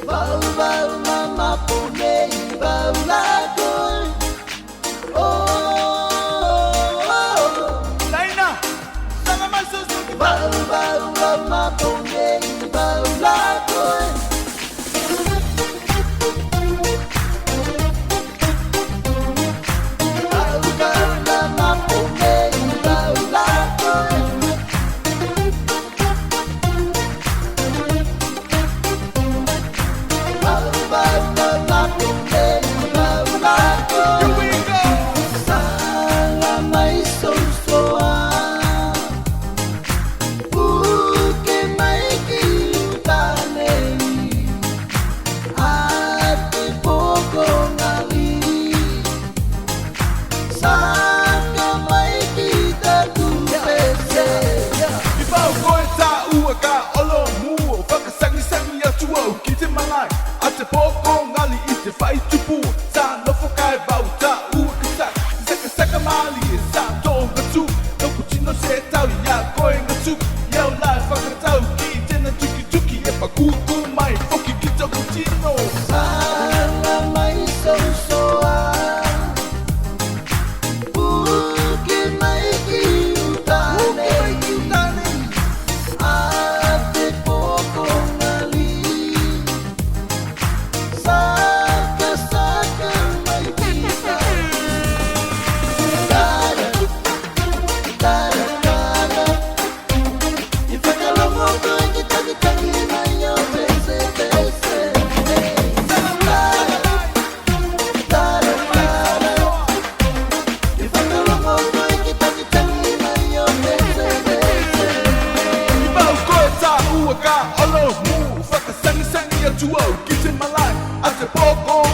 Bau bau mama punei bau lagoy. Oh, oh, oh. Laina, sama mais susu Bau bau mama punei bau lagoy. Bau bau mama punei bau lagoy. Bau bau mama punei bau lagoy. Here we go. Sana may susuan, buke may kiutanay, at ipokong ali. Sana may kita kumpese. Ibao koe tā ua ka olo mua whakasangi sangi atu au ki te mangai a te pōko ngali I te whai tupu sa nofo kai bau tā ua ka saka saka mali e sa tō ngatu no kuchino se tau I a koe ngatu iau lai whakatau ki tēnā tuki tuki e pakuku mai whoki ki tō kuchino Sana may susuan, buke may kiutanay, at ipokong ali. Saka may kita. Tada, tada, tada. Ipakalamo ko ay kita-kitang limayo, bese, bese. Tada, tada, tada. Ipakalamo ko ay kita-kitang limayo, bese, bese. Ibao koe tā ua ka olo mua whakasangi sangi atu au ki te malai a te pōko